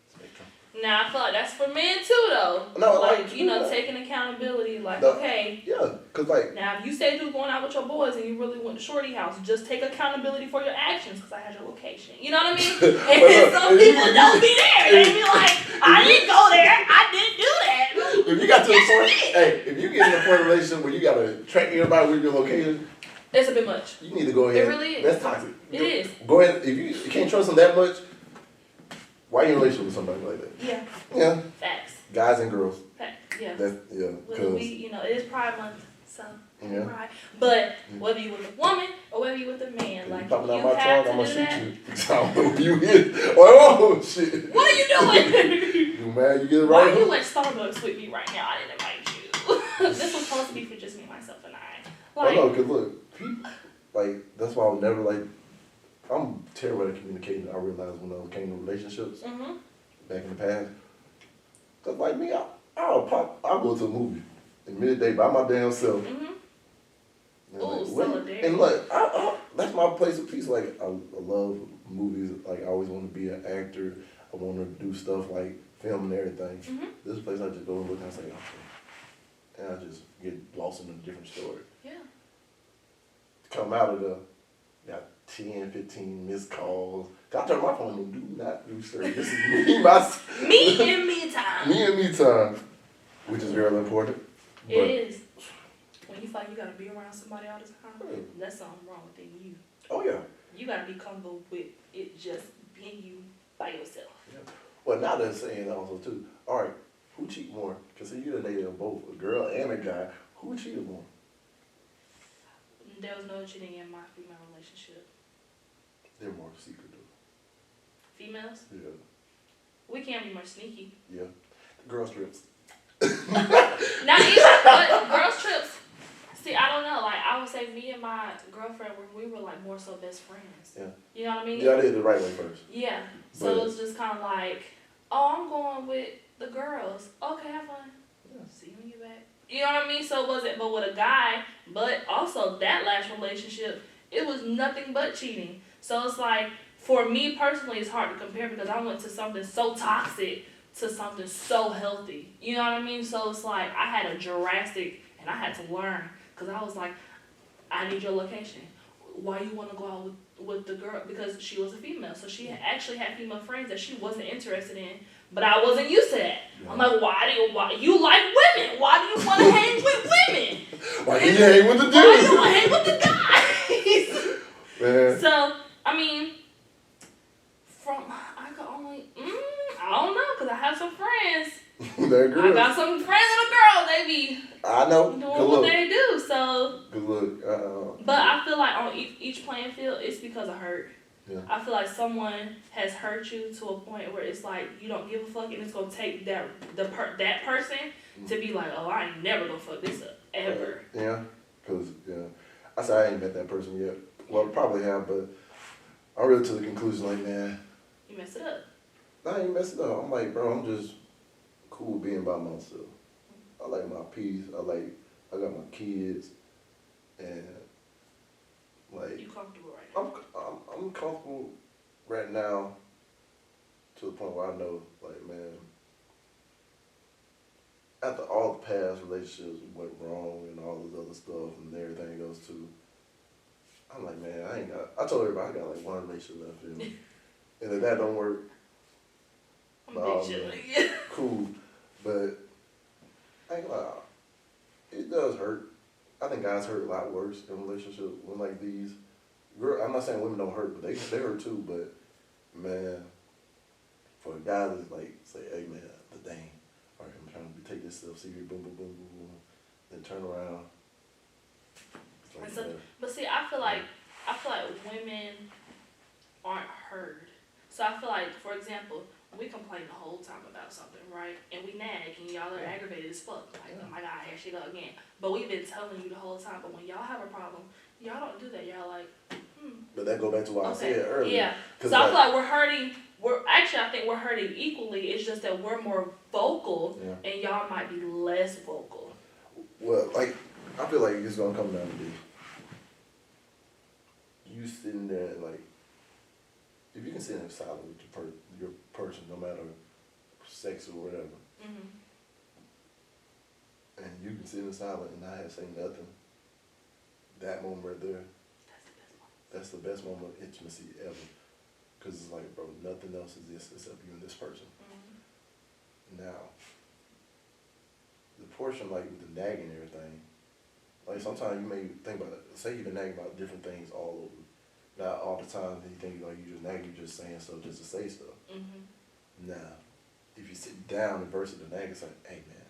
spectrum. Now I feel like that's for men too, though. No, like you know, taking accountability. Like, okay, yeah, cause like now if you said you was going out with your boys and you really went to Shorty house, just take accountability for your actions, cause I had your location. You know what I mean? And some people don't be there. They be like, I didn't go there. I didn't do that. if you got to the point, hey, if you get in a point of relationship where you gotta track everybody with your location, it's a bit much. you need to go ahead. It really is. That's toxic. It is. Go ahead. If you can't trust them that much, why are you in a relationship with somebody like that? Yeah. Yeah. Facts. Guys and girls. Facts. Yeah. That's yeah. We, you know, it is Pride Month, so Yeah. Pride. But whether you with a woman or whether you with a man, like popping you out my have tongue, I'm to gonna do shoot that. you. I don't know who you hit. Oh shit. What are you doing? You mad? You get it Why right? are you at Starbucks with me right now? I didn't invite you. This was supposed to be for just me, myself, and I. Like, no, cause look, people, like that's why I would never like. I'm terrible at communicating. I realized when I came to relationships back in the past. Cause like me, I'll go to a movie in midday by my damn self. And Ooh, like, solidarity. and look, that's my place of peace. Like I love movies. Like I always want to be an actor. I want to do stuff like film and everything. This place I just go and look and I say, okay, and I just get lost in a different story. Yeah. Come out of got 10, 15 missed calls. I turn my phone on do not do service. This is me, Me and me time. me and me time, which is very important. It is. When you feel like you gotta be around somebody all the time, that's something wrong within you. Oh yeah. You gotta be comfortable with it just being you by yourself. Yeah. Well, now they're saying also too. All right, who cheat more? Because you done dated both a girl and a guy. Who cheated more? There was no cheating in my female relationship. They're more secretive. Females? Yeah. We can be more sneaky. Yeah. Girls trips. Not even, but girls trips. See, I don't know. Like, I would say me and my girlfriend, we were like more so best friends. Yeah. You know what I mean? Yeah, I did it the right way first. Yeah. So it was just kind of like, oh, I'm going with the girls. Okay, have fun. Yeah. See you when you get back. You know what I mean? So it wasn't, but with a guy, but also that last relationship, it was nothing but cheating. So it's like, for me personally, it's hard to compare because I went to something so toxic to something so healthy. You know what I mean? So it's like, I had a drastic, and I had to learn. Because I was like, I need your location. Why you want to go out with the girl? Because she was a female. So she actually had female friends that she wasn't interested in. But I wasn't used to that. Yeah. I'm like, why you like women? Why do you want to hang with women? Why do you hang with the dudes? Why you want to hang with the guys? Man. So, I mean, I could only, I don't know, because I have some friends. I got some friends and a girl, they be I know. doing what they do, so. Good look. But I feel like on each playing field, it's because of hurt. Yeah. I feel like someone has hurt you to a point where it's like you don't give a fuck, and it's gonna take that person to be like, oh, I ain't never gonna fuck this up ever. Yeah, cause I said I ain't met that person yet. Well, probably have, but I really to the conclusion like, man, you messed it up. I ain't messed it up. I'm like, bro, I'm just cool being by myself. I like my peace. I got my kids, and like. You comfortable right now? I'm comfortable right now to the point where I know, like, man, after all the past relationships went wrong and all this other stuff and everything goes to, I'm like, man, I told everybody I got like one relationship left in me. And if that don't work, cool. But I ain't gonna lie, it does hurt. I think guys hurt a lot worse in relationships when like these. I'm not saying women don't hurt, but they hurt too. But man, for a guy to like say, "Hey man, the dang, all right, I'm trying to take this stuff serious, boom, boom, boom, boom, boom," then turn around. Like, so, but see, I feel like women aren't heard. So I feel like, for example, we complain the whole time about something, right? And we nag, and y'all are aggravated as fuck. Like, oh my God, here she go again. But we've been telling you the whole time. But when y'all have a problem, y'all don't do that. Y'all like, But that go back to what I said earlier. Yeah. So I feel like we're hurting. I think we're hurting equally. It's just that we're more vocal, and y'all might be less vocal. Well, like, I feel like it's gonna come down to this. You sitting there and like, if you can sit in silence with your person, no matter sex or whatever. Mhm. And you can sit in silence and not have to say nothing. That moment right there, that's the best moment of intimacy ever. Because it's like, bro, nothing else exists except you and this person. Mhm. Now, the portion like with the nagging and everything, like sometimes you may think about it, say you've been nagging about different things all over. Not all the time you think like you just nagging, you just saying stuff just to say stuff. Mhm. Now, if you sit down and versus the nag, it's like, hey man,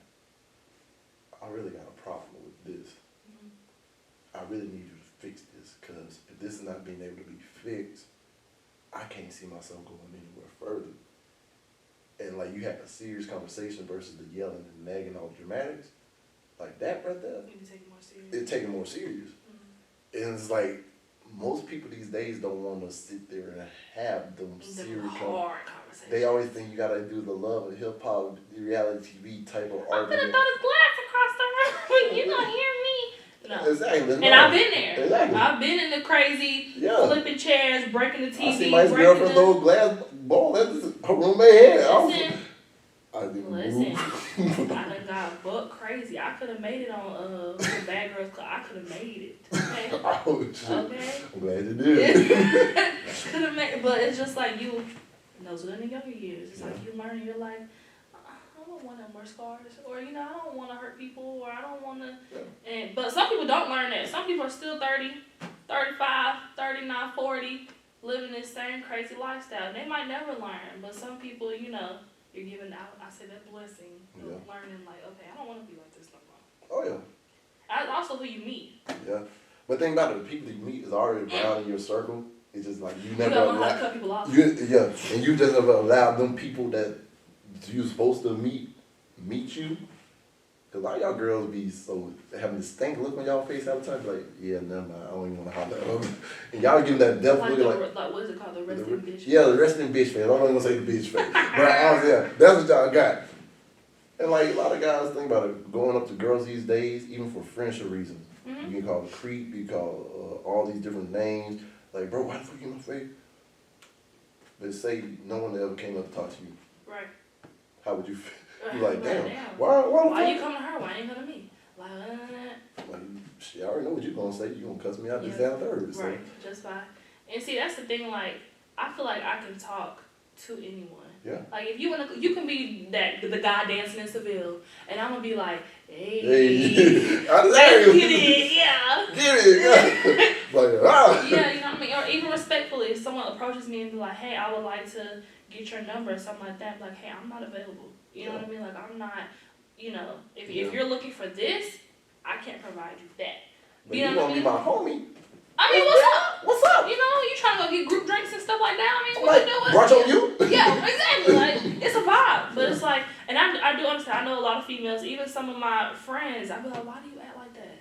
I really got a problem with this. Mhm. I really need you to fix this, because if this is not being able to be fixed, I can't see myself going anywhere further. And like you have a serious conversation versus the yelling and nagging all the dramatics, like that right there, You need to take it more serious. it taking more serious. Mhm. And it's like most people these days don't want to sit there and have them serious hard conversations. They always think you gotta do the love and hip hop, reality TV type of I'm gonna argument. throw this glass across the room. You gonna hear me? No. Exactly. And I've been there. Exactly. I've been in the crazy, flipping chairs, breaking the TV. I see my girlfriend throw a glass ball at her roommate head. Listen, I done got buck crazy. I could have made it on the Bad Girls Club. I could have made it. Okay. Oh, shit. Okay. I'm glad you did. Could have made it, but it's just like you. Those are in the younger years. It's like you learn. You're like, I don't want to more scars, or I don't want to hurt people, or I don't want to. Yeah. And but some people don't learn that. Some people are still 30, 35, 39, 40, living this same crazy lifestyle. They might never learn, but some people, you're giving out. I say that blessing of learning. Like, okay, I don't want to be like this no more. Oh yeah. That's also who you meet. Yeah, but the thing about it, the people you meet is already around in your circle. It's just like you never gotta learn how to cut people off. And you just never allowed them people that you're supposed to meet you. Cause a lot of y'all girls be so having this stank look on y'all face all the time. Like, yeah, never mind. I don't even want to holler at them. And y'all give that death look like what is it called? The resting bitch face. Yeah, the resting bitch face. I'm not gonna say the bitch face, but that's what y'all got. And like a lot of guys think about it, going up to girls these days, even for friendship reasons. Mm-hmm. You can call it creep. You call all these different names. Like, bro, why the fuck you in my face? But say no one ever came up to talk to you. Right. How would you feel? You're like, damn. Why you coming to her? Why ain't you come to me? Like, shit, I already know what you're gonna say. You're gonna cuss me out this down third. So. Right. Just by. And see, that's the thing. Like, I feel like I can talk to anyone. Yeah. Like, if you wanna, you can be the guy dancing in Seville, and I'm gonna be like, hey, let's get it, yeah. Get it, yeah. Like, Yeah, you know what I mean? Or even respectfully, if someone approaches me and be like, hey, I would like to get your number or something like that, like, hey, I'm not available. You know what I mean? Like, I'm not, if you're looking for this, I can't provide you that. But you wanna be my homie. I mean, what's up? What's up? You trying to go get group drinks and stuff like that. I mean, like, what you doing? Brunch on you? Yeah, exactly. Like, it's a vibe. But it's like, and I do understand. I know a lot of females, even some of my friends, I be like, why do you act like that?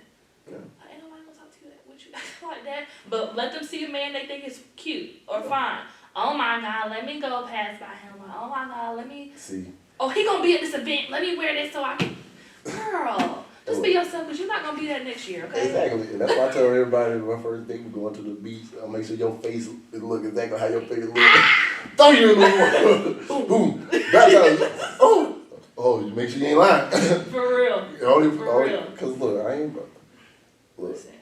Yeah. Like, ain't nobody gonna talk to you with you acting like that. But let them see a man they think is cute or fine. Oh my God, let me go pass by him. Like, oh my God, let me see. Oh, he gonna be at this event. Let me wear this so I can. Girl, just be yourself, because you're not gonna be there next year, okay? Exactly. And that's why I tell everybody my first date, we're going to the beach. I'll make sure your face look exactly how your face look. Throw you in the water. Boom. Oh, you make sure you ain't lying. For real. For real. Because look, I ain't. Look. Listen,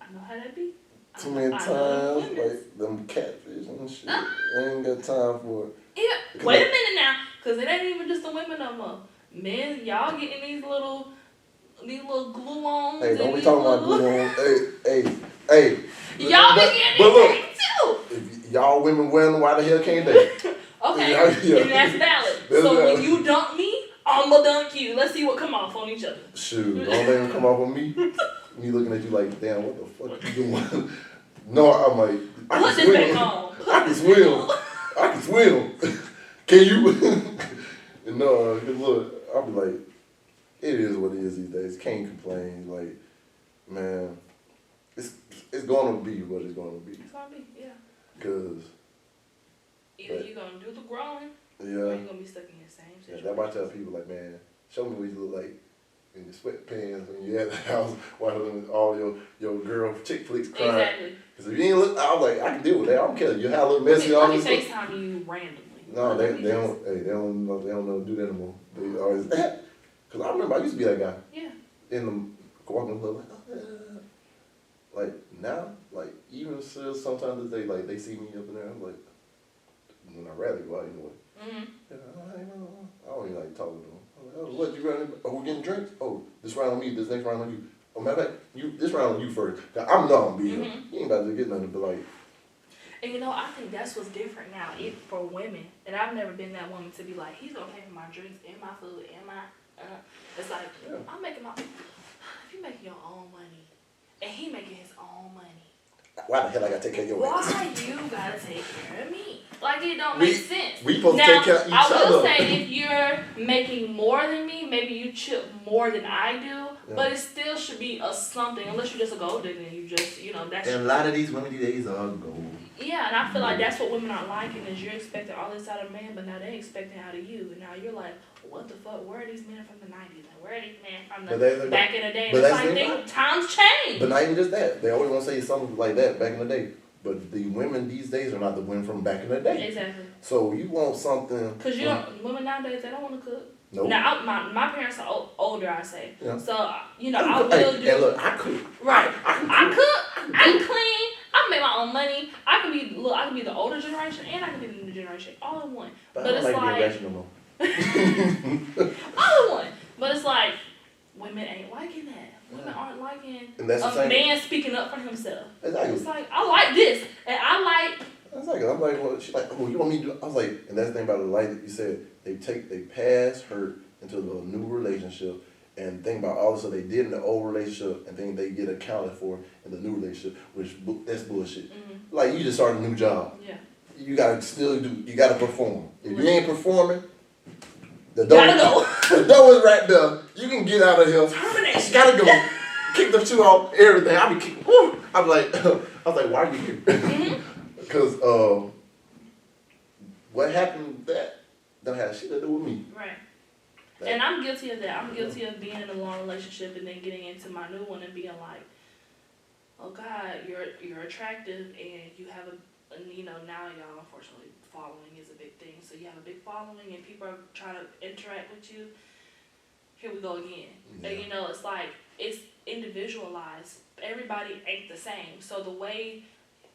I know how that be. Too many times, like them catfish and shit. I ain't got time for it. Yeah. Wait a minute now, because it ain't even just the women no more. Men, y'all getting these little glue-ons. Hey, don't be talking about glue-ons. Hey. Y'all be getting these too. If y'all women wearing, why the hell can't they? Okay, and that's valid. So when you dunk me, I'ma dunk you. Let's see what come off on each other. Shoot, don't let him come off on me. Me looking at you like, damn, what the fuck you doing? No, I'm like, I can swim. I can swim. Can you? No, look, I'll be like, it is what it is these days. Can't complain. Like, man, it's going to be what it's going to be. It's going to be, yeah. Because either you're going to do the growing, or yeah, you're going to be stuck in your same situation. Yeah, that's why I tell people, like, man, show me what you look like in your sweatpants when you're at the house watching all your girl chick flicks crying. Exactly. Because if you ain't look, I was like, I can deal with that. I don't care. You have a little messy Let all me this stuff. FaceTime you randomly. No, they don't. Hey, they don't know. They don't know to do that anymore. They always. Cause I remember I used to be that guy. Yeah. In the walking club, like, oh, yeah. Like now, like even still sometimes they see me up in there. I'm like, when I rather go out anyway. Mm-hmm. Yeah, I don't even like talking to them. I'm like, oh, what you running? Oh, we're getting drinks. Oh, this round on me. This next round on you. Oh, matter of fact, this round on you first. Cause I'm not gonna be here. You ain't about to get nothing but like. And you know, I think that's what's different now for women. And I've never been that woman to be like, he's gonna pay for my drinks and my food and my. It's like, Yeah. I'm making my. If you making your own money, and he making his own money. Why the hell I gotta take care of your ass? Why you gotta take care of me? Like it don't make sense. We supposed to Now, take care of each other. I will say if you're making more than me, maybe you chip more than I do, Yeah. but it still should be a something. Unless you're just a gold digger and you just, that's. And a lot of these women these days are gold. Yeah, and I feel like that's what women aren't liking is you're expecting all this out of a man, but now they're expecting out of you, and now you're like, what the fuck? Where are these men from the '90s? And where are these men from the back in the day? And it's like times change. But not even just that. They always want to say something like that back in the day. But the women these days are not the women from back in the day. Exactly. So you want something. Because women nowadays, they don't want to cook. Nope. Now, my parents are older, I say. Yeah. So, I will do. And look, I cook. Right. I cook. I clean. I make my own money. I can be the older generation and I can be the new generation all in one. But it's I don't like being like rational no more. all in one. But it's like women ain't liking that. Women aren't liking And that's a man speaking up for himself. Exactly. It's like I like this and I like. Exactly. I'm like, well, she's like, oh, you want me to do? I was like, and that's the thing about the light that you said. They pass her into a new relationship. And think about all the stuff they did in the old relationship and think they get accounted for in the new relationship, which that's bullshit. Mm-hmm. Like you just started a new job. Yeah. You gotta perform. If you ain't performing, the door is right there. You can get out of here. Termination. Gotta go. Kick the shoe off, everything. I be kicking. I was like, why are you here? Because what happened that don't have shit to do with me. Right. And I'm guilty of that. I'm guilty of being in a long relationship and then getting into my new one and being like, oh God, you're attractive and you have now y'all unfortunately following is a big thing. So you have a big following and people are trying to interact with you. Here we go again. Yeah. And it's like, it's individualized. Everybody ain't the same. So the way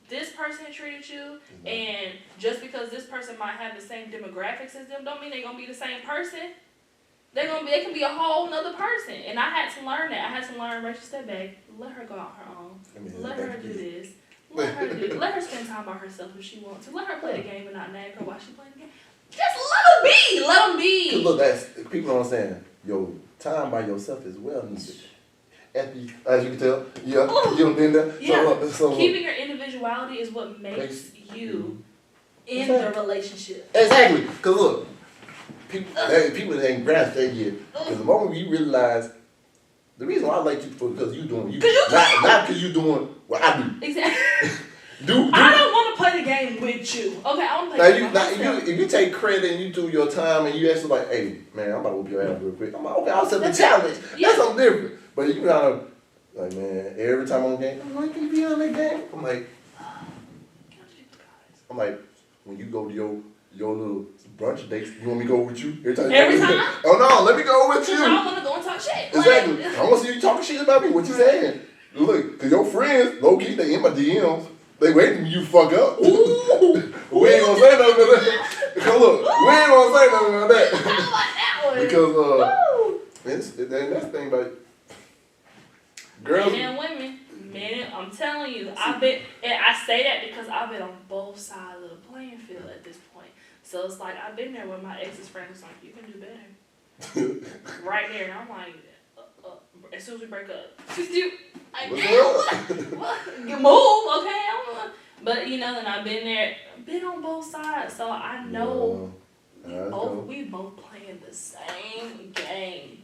this person treated you, and just because this person might have the same demographics as them, don't mean they're gonna be the same person. They can be a whole nother person. And I had to learn that. I had to learn, Rachel, step back, let her go on her own. Let her do this. Let her spend time by herself if she wants to. Let her play the game and not nag her while she playing the game. Just let them be. Let them be. Cause look, people don't understand. Your time by yourself is well needed. As you can tell, you've been there. Yeah. So keeping your individuality is what makes you in the relationship. Exactly. Cause look, people that ain't grasp that yet. Cause the moment you realize the reason why I like you because you doing you, not because you doing what I do. Exactly. do I don't want to play the game with you. Okay, I want to play the game. If you take credit and you do your time and you actually like, hey man, I'm about to whoop your ass real quick. I'm like, okay, I'll set the challenge. Yeah. That's something different. But you kind of like, man, every time I'm on the game, I'm like, can you be on that game? I'm like, when you go to your little brunch dates, you want me to go with you? Every time? Oh no, let me go with you. I want to go and talk shit. Exactly. I want to see you talking shit about me. What you saying? Look, cause your friends, low key, they in my DMs. They waiting for you to fuck up. Ooh. We ain't gonna say nothing about that. Cause look, we ain't gonna say nothing about that. I like that Because one. that's the thing about girls. Men and women. Man, I'm telling you, and I say that because I've been on both sides of the playing field at this point. So it's like, I've been there when my ex's friend was like, you can do better. Right there. And I'm like, as soon as we break up, what? Move, okay? But, then I've been on both sides. So I know we both playing the same game.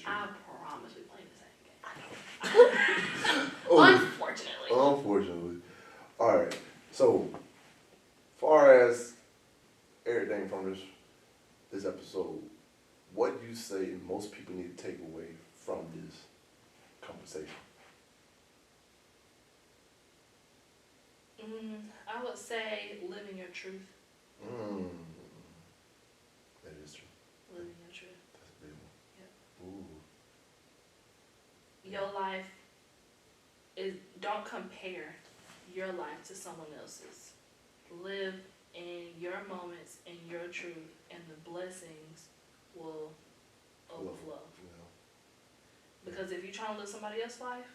I promise we playing the same game. Unfortunately. All right. So, far as everything from this episode, what do you say most people need to take away from this conversation? I would say living your truth. Your life is, don't compare your life to someone else's. Live in your moments, in your truth, and the blessings will overflow. Because if you're trying to live somebody else's life,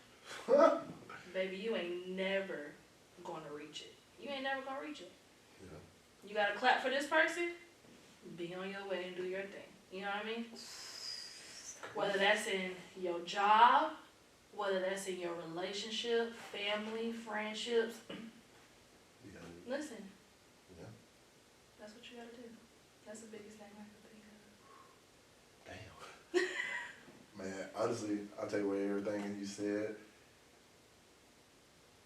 baby, you ain't never gonna reach it. You ain't never gonna reach it. Yeah. You gotta clap for this person, be on your way and do your thing. You know what I mean? Whether that's in your job, whether that's in your relationship, family, friendships. Listen. Yeah. That's what you gotta do. That's the biggest thing I can think of. Damn. Man, honestly, I'll take away everything you said.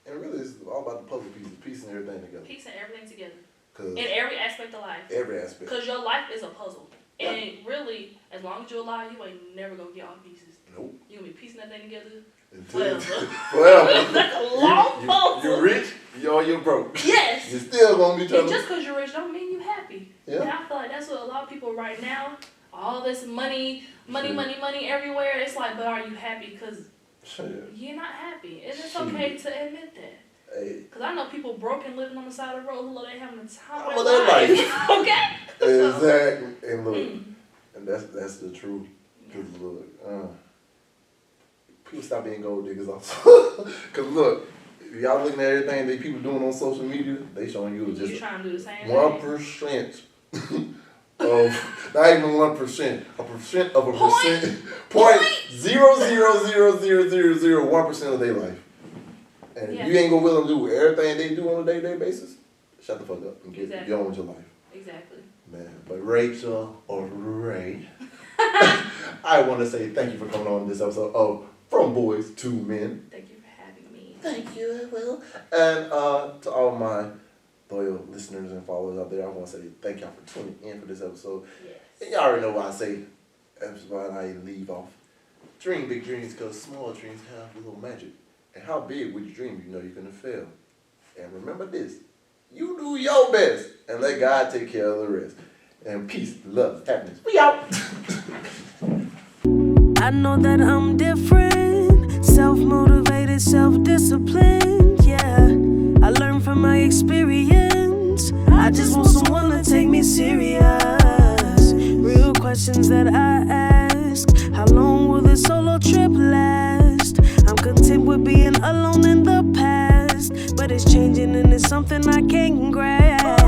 And really, it's all about the puzzle pieces, piecing everything together. Piecing everything together. In every aspect of life. Every aspect. Because your life is a puzzle. Yeah. And really, as long as you're alive, you ain't never gonna get all pieces. Nope. You're gonna be piecing that thing together forever. Forever. That's a long puzzle. You're rich, you're broke. Yes. You're still gonna be trying and just because you're rich don't mean you're happy. Yeah. And I feel like that's what a lot of people right now, all this money everywhere, it's like, but are you happy? Because you're not happy. And it's okay to admit that. Because I know people broken living on the side of the road who they having a time of their life. Okay? Exactly. And look, and that's the truth. Because look, people stop being gold diggers also. Because look, if y'all looking at everything that people doing on social media, they showing you just you trying to do the same 1% of, not even 1%, a percent of a percent, 0.0000001% of their life. And if you ain't gonna willing to do everything they do on a day-to-day basis, shut the fuck up and get on with your life. Exactly. Man, but Rachel or Ray, I want to say thank you for coming on this episode of From Boys to Men. Thank you for having me. Thank you, I will. And to all my loyal listeners and followers out there, I want to say thank y'all for tuning in for this episode. Yes. And y'all already know why I say episode I leave off. Dream big dreams, because small dreams have a little magic. And how big would you dream? You know you're going to fail. And remember this, you do your best and let God take care of the rest. And peace, love, happiness. We out. I know that I'm different, self-motivated, self-disciplined, yeah. I learned from my experience. I just want someone to take me serious. Real questions that I ask. How long will this solo trip last? I'm content with being alone in the past, but it's changing and it's something I can't grasp.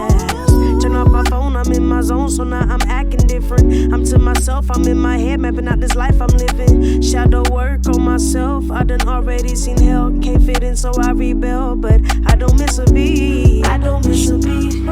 Turn off my phone, I'm in my zone, so now I'm acting different. I'm to myself, I'm in my head, mapping out this life I'm living. Shadow work on myself, I done already seen hell. Can't fit in, so I rebel, but I don't miss a beat. I don't miss a beat.